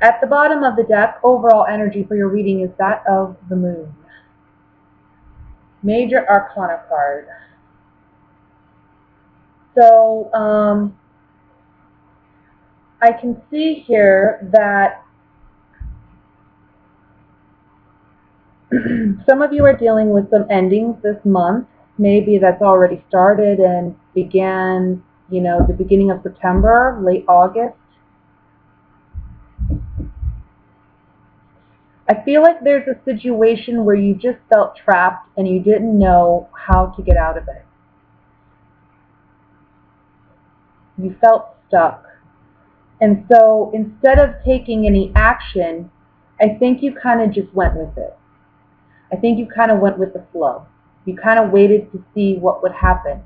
At the bottom of the deck, overall energy for your reading is that of the moon. Major Arcana card. So, I can see here that some of you are dealing with some endings this month. Maybe that's already started and began, the beginning of September, late August. I feel like there's a situation where you just felt trapped and you didn't know how to get out of it. You felt stuck. And so instead of taking any action, I think you kind of just went with it. I think you kind of went with the flow. You kind of waited to see what would happen.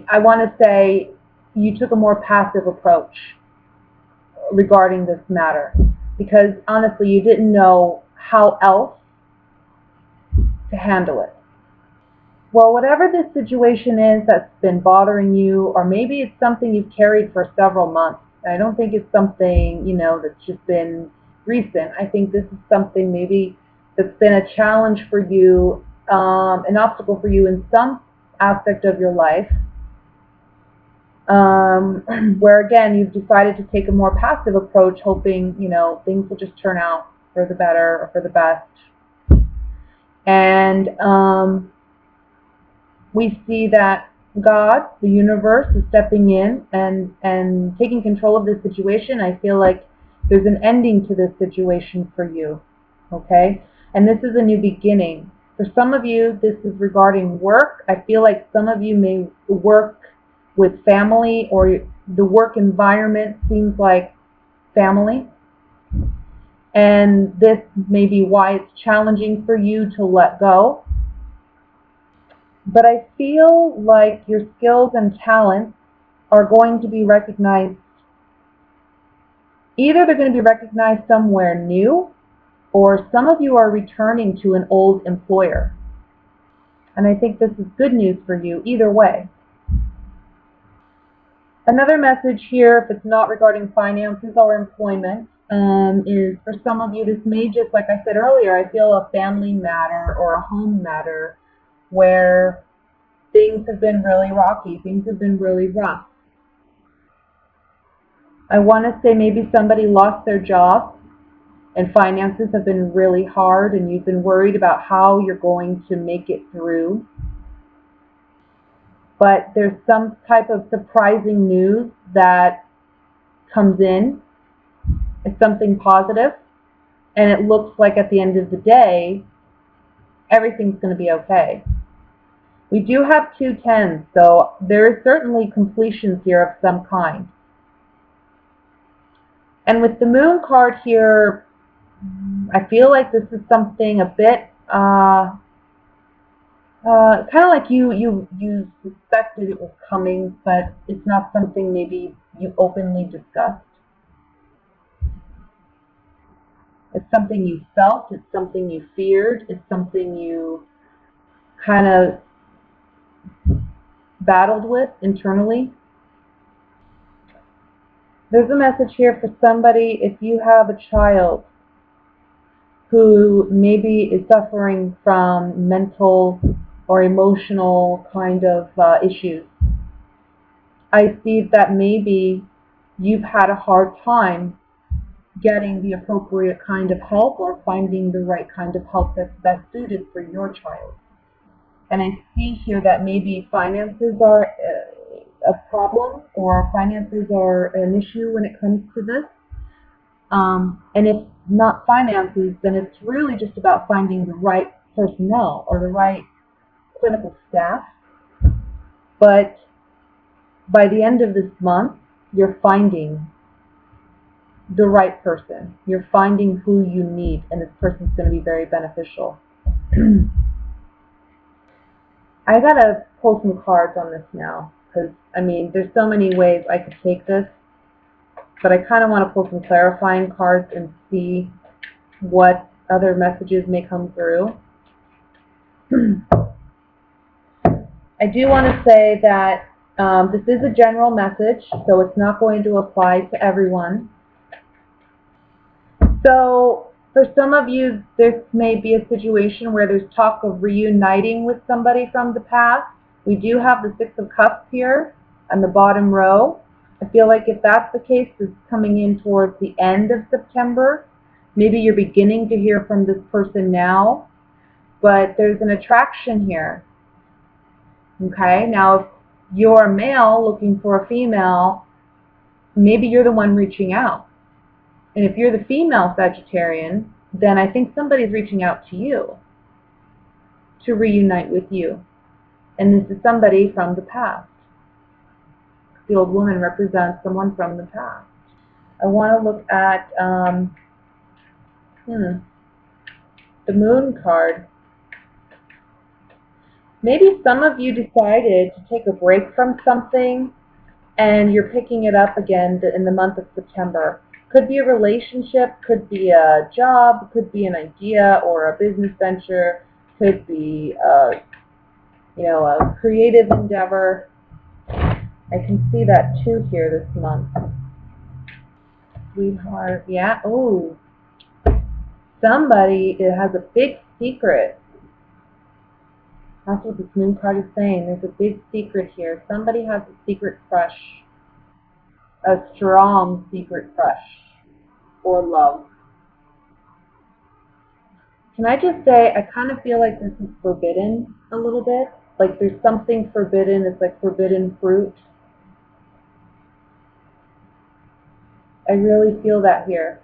I want to say you took a more passive approach regarding this matter, because honestly you didn't know how else to handle it. Well, whatever this situation is that's been bothering you, or maybe it's something you've carried for several months. I don't think it's something, that's just been recent. I think this is something maybe that's been a challenge for you, an obstacle for you in some aspect of your life, where again you've decided to take a more passive approach, hoping things will just turn out for the better or for the best. And we see that God, the universe, is stepping in and taking control of this situation. I feel like there's an ending to this situation for you, okay? And this is a new beginning. For some of you, this is regarding work. I feel like some of you may work with family, or the work environment seems like family. And this may be why it's challenging for you to let go. But I feel like your skills and talents are going to be recognized. Either they're going to be recognized somewhere new, or some of you are returning to an old employer. And I think this is good news for you either way. Another message here, if it's not regarding finances or employment, is for some of you, this may just, like I said earlier, I feel a family matter or a home matter where things have been really rocky, things have been really rough. I want to say maybe somebody lost their job and finances have been really hard and you've been worried about how you're going to make it through. But there's some type of surprising news that comes in. It's something positive, and it looks like at the end of the day, everything's going to be okay. We do have 2 10s, so there is certainly completions here of some kind. And with the moon card here, I feel like this is something a bit kind of like you suspected it was coming, but it's not something maybe you openly discussed. It's something you felt, it's something you feared, it's something you kind of battled with internally. There's a message here for somebody. If you have a child who maybe is suffering from mental or emotional kind of issues, I see that maybe you've had a hard time getting the appropriate kind of help or finding the right kind of help that's best suited for your child. And I see here that maybe finances are a problem, or finances are an issue when it comes to this. And if not finances, then it's really just about finding the right personnel or the right clinical staff. But by the end of this month, you're finding the right person. You're finding who you need, and this person's going to be very beneficial. I gotta pull some cards on this now, because I mean, there's so many ways I could take this, but I kind of want to pull some clarifying cards and see what other messages may come through. I do want to say that this is a general message, so it's not going to apply to everyone. So for some of you, this may be a situation where there's talk of reuniting with somebody from the past. We do have the Six of Cups here on the bottom row. I feel like if that's the case, this is coming in towards the end of September. Maybe you're beginning to hear from this person now, but there's an attraction here. Okay, now if you're a male looking for a female, maybe you're the one reaching out. And if you're the female Sagittarian, then I think somebody's reaching out to you to reunite with you. And this is somebody from the past. The old woman represents someone from the past. I want to look at the Moon card. Maybe some of you decided to take a break from something and you're picking it up again in the month of September. Could be a relationship, could be a job, could be an idea or a business venture, could be a creative endeavor. I can see that too here this month. Sweetheart, yeah. Oh, somebody has a big secret. That's what this Moon card is saying. There's a big secret here. Somebody has a secret crush. A strong secret crush or love. Can I just say, I kind of feel like this is forbidden a little bit. Like there's something forbidden. It's like forbidden fruit. I really feel that here.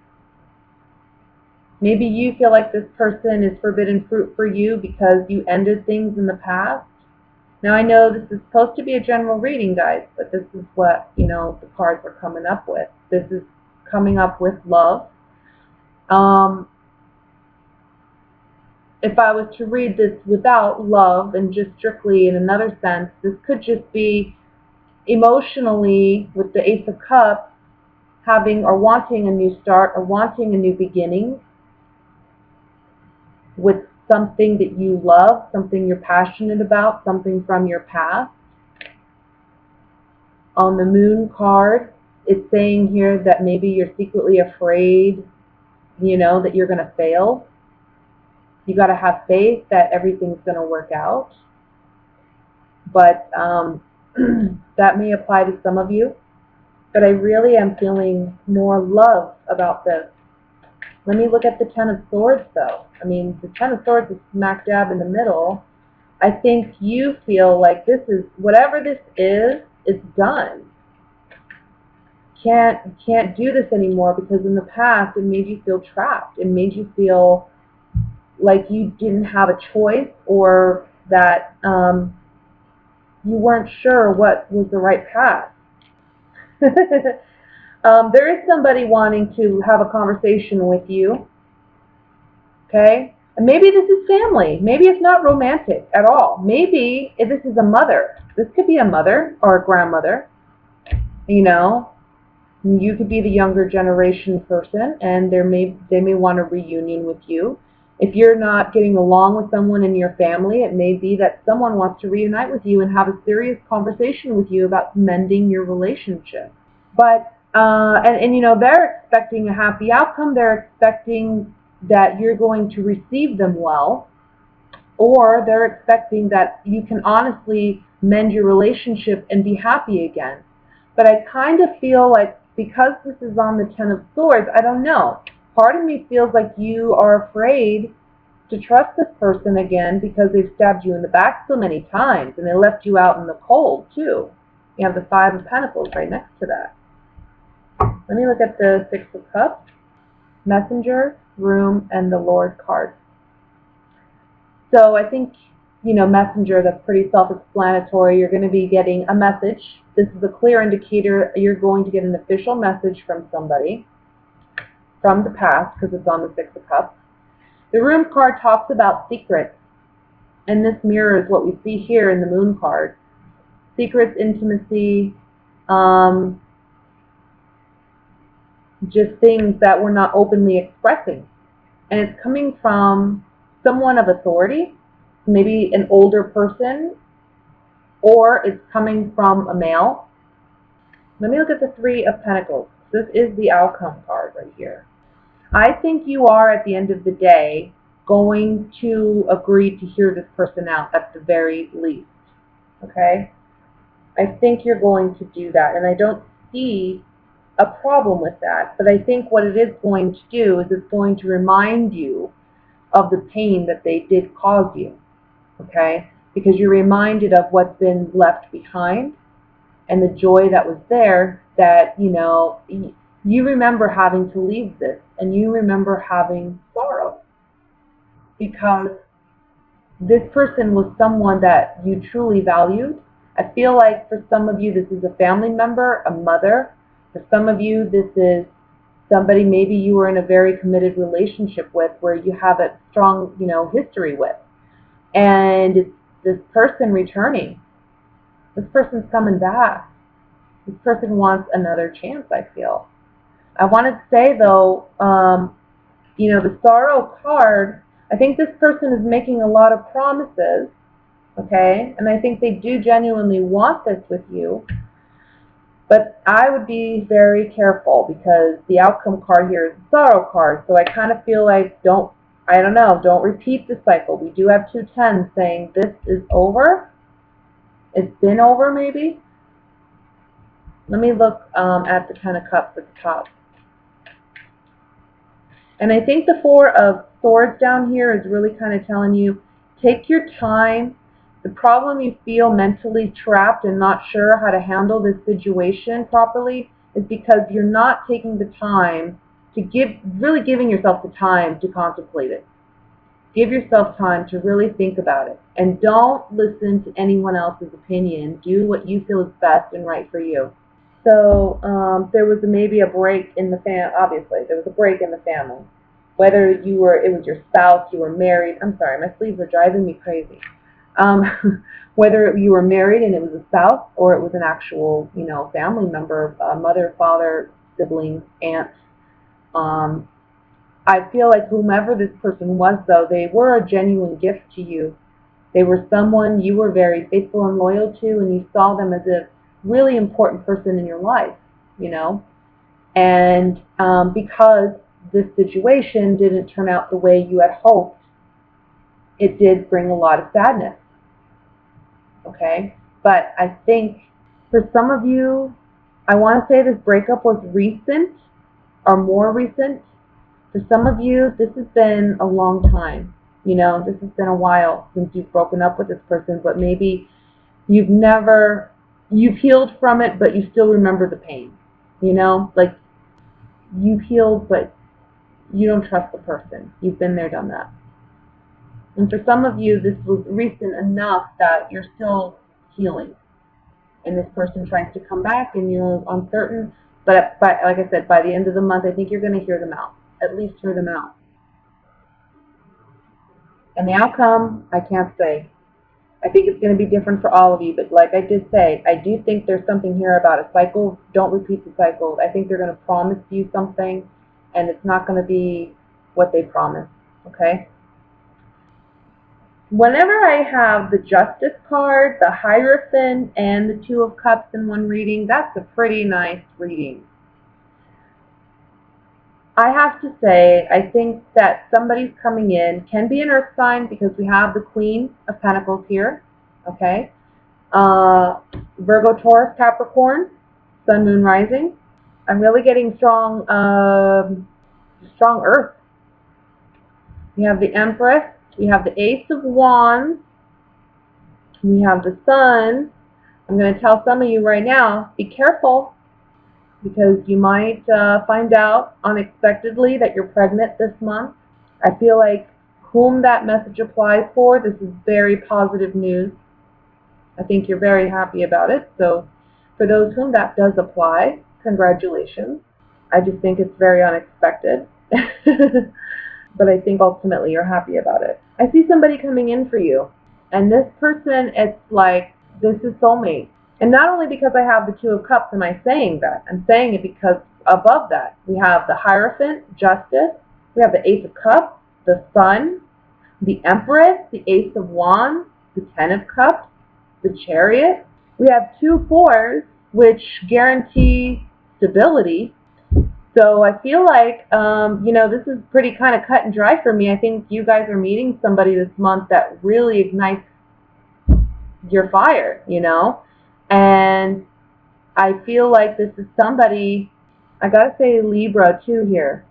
Maybe you feel like this person is forbidden fruit for you because you ended things in the past. Now I know this is supposed to be a general reading, guys, but this is what, the cards are coming up with. This is coming up with love. If I was to read this without love and just strictly in another sense, this could just be emotionally with the Ace of Cups, having or wanting a new start or wanting a new beginning with something that you love, something you're passionate about, something from your past. On the Moon card, it's saying here that maybe you're secretly afraid, that you're going to fail. You got to have faith that everything's going to work out. But that may apply to some of you. But I really am feeling more love about this. Let me look at the Ten of Swords, though. I mean, the Ten of Swords is smack dab in the middle. I think you feel like this is, whatever this is, it's done. Can't do this anymore because in the past it made you feel trapped. It made you feel like you didn't have a choice or that you weren't sure what was the right path. There is somebody wanting to have a conversation with you, okay? And maybe this is family. Maybe it's not romantic at all. Maybe this is a mother. This could be a mother or a grandmother, You could be the younger generation person, and they may want a reunion with you. If you're not getting along with someone in your family, it may be that someone wants to reunite with you and have a serious conversation with you about mending your relationship. But they're expecting a happy outcome. They're expecting that you're going to receive them well, or they're expecting that you can honestly mend your relationship and be happy again. But I kind of feel like because this is on the Ten of Swords, I don't know. Part of me feels like you are afraid to trust this person again because they've stabbed you in the back so many times and they left you out in the cold too. You have the Five of Pentacles right next to that. Let me look at the Six of Cups, Messenger, Room, and the Lord card. So I think, Messenger, that's pretty self-explanatory. You're going to be getting a message. This is a clear indicator you're going to get an official message from somebody from the past because it's on the Six of Cups. The Room card talks about secrets, and this mirrors what we see here in the Moon card. Secrets, intimacy, just things that we're not openly expressing. And it's coming from someone of authority, maybe an older person, or it's coming from a male. Let me look at the Three of Pentacles. This is the outcome card right here. I think you are, at the end of the day, going to agree to hear this person out at the very least. Okay? I think you're going to do that, and I don't see a problem with that. But I think what it is going to do is it's going to remind you of the pain that they did cause you. Okay? Because you're reminded of what's been left behind and the joy that was there, that, you remember having to leave this, and you remember having sorrow because this person was someone that you truly valued. I feel like for some of you, this is a family member, a mother. For some of you, this is somebody maybe you were in a very committed relationship with, where you have a strong, history with. And it's this person returning. This person's coming back. This person wants another chance, I feel. I want to say, though, the sorrow card, I think this person is making a lot of promises, okay? And I think they do genuinely want this with you. But I would be very careful, because the outcome card here is the sorrow card. So I kind of feel like don't repeat the cycle. We do have 2 tens saying this is over. It's been over, maybe. Let me look at the 10 of Cups at the top. And I think the 4 of Swords down here is really kind of telling you, take your time. The problem you feel mentally trapped and not sure how to handle this situation properly is because you're not taking the time to really giving yourself the time to contemplate it. Give yourself time to really think about it. And don't listen to anyone else's opinion. Do what you feel is best and right for you. So there was maybe a break in the obviously, there was a break in the family. Whether it was your spouse, you were married. I'm sorry, my sleeves are driving me crazy. Whether you were married and it was a spouse, or it was an actual, family member, mother, father, sibling, aunt. I feel like whomever this person was, though, they were a genuine gift to you. They were someone you were very faithful and loyal to, and you saw them as a really important person in your life, And because this situation didn't turn out the way you had hoped, it did bring a lot of sadness. Okay? But I think for some of you, I want to say this breakup was recent or more recent. For some of you, this has been a long time. This has been a while since you've broken up with this person, but maybe you've healed from it, but you still remember the pain. Like you've healed, but you don't trust the person. You've been there, done that. And for some of you, this was recent enough that you're still healing. And this person tries to come back, and you're uncertain. But like I said, by the end of the month, I think you're going to hear them out. At least hear them out. And the outcome, I can't say. I think it's going to be different for all of you. But like I did say, I do think there's something here about a cycle. Don't repeat the cycle. I think they're going to promise you something, and it's not going to be what they promise. Okay? Whenever I have the Justice card, the Hierophant, and the 2 of Cups in one reading, that's a pretty nice reading. I have to say, I think that somebody's coming in, can be an earth sign, because we have the Queen of Pentacles here, okay? Virgo, Taurus, Capricorn, Sun, Moon, Rising. I'm really getting strong earth. We have the Empress. We have the Ace of Wands. We have the Sun. I'm going to tell some of you right now, be careful, because you might find out unexpectedly that you're pregnant this month. I feel like whom that message applies for, this is very positive news. I think you're very happy about it. So for those whom that does apply, congratulations. I just think it's very unexpected. But I think ultimately you're happy about it. I see somebody coming in for you. And this person, it's like, this is soulmate. And not only because I have the 2 of Cups am I saying that. I'm saying it because above that, we have the Hierophant, Justice. We have the Ace of Cups, the Sun, the Empress, the Ace of Wands, the 10 of Cups, the Chariot. We have 2 4s, which guarantee stability. So I feel like, this is pretty kind of cut and dry for me. I think you guys are meeting somebody this month that really ignites your fire, and I feel like this is somebody, I gotta say Libra too here.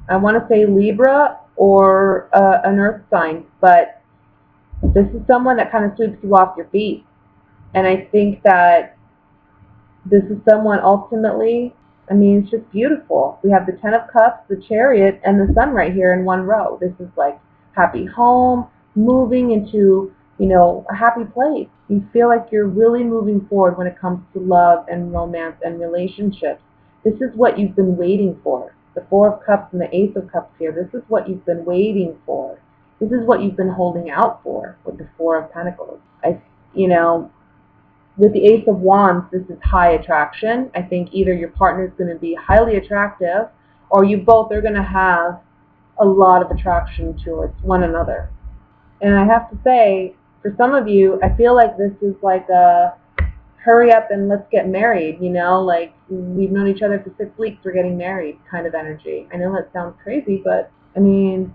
I want to say Libra or an earth sign, but this is someone that kind of sweeps you off your feet. And I think that this is someone ultimately, I mean, it's just beautiful. We have the Ten of Cups, the Chariot, and the Sun right here in one row. This is like happy home, moving into, a happy place. You feel like you're really moving forward when it comes to love and romance and relationships. This is what you've been waiting for. The Four of Cups and the Ace of Cups here. This is what you've been waiting for. This is what you've been holding out for with the Four of Pentacles. You know, with the Ace of Wands, this is high attraction. I think either your partner is going to be highly attractive or you both are going to have a lot of attraction towards one another. And I have to say, for some of you, I feel like this is like a hurry up and let's get married, like we've known each other for 6 weeks, we're getting married kind of energy. I know that sounds crazy, but I mean,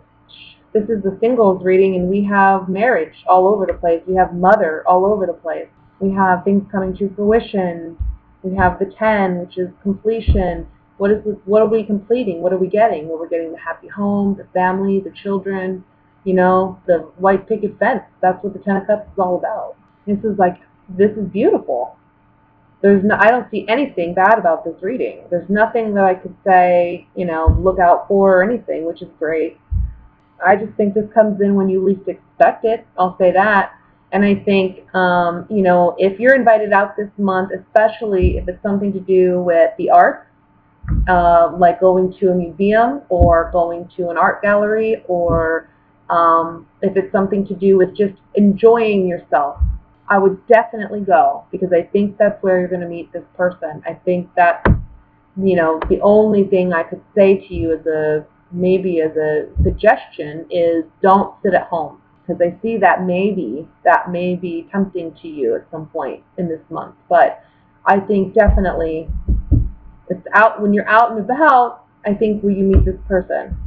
this is the singles reading and we have marriage all over the place. We have mother all over the place. We have things coming to fruition. We have the 10, which is completion. What are we completing? What are we getting? Well, we're getting the happy home, the family, the children, the white picket fence. That's what the 10 of Cups is all about. This is beautiful. I don't see anything bad about this reading. There's nothing that I could say, look out for or anything, which is great. I just think this comes in when you least expect it. I'll say that. And I think, if you're invited out this month, especially if it's something to do with the arts, like going to a museum or going to an art gallery, or if it's something to do with just enjoying yourself, I would definitely go, because I think that's where you're going to meet this person. I think that, the only thing I could say to you as a suggestion is don't sit at home, because I see that may be tempting to you at some point in this month. But I think definitely it's out when you're out and about. I think where you meet this person.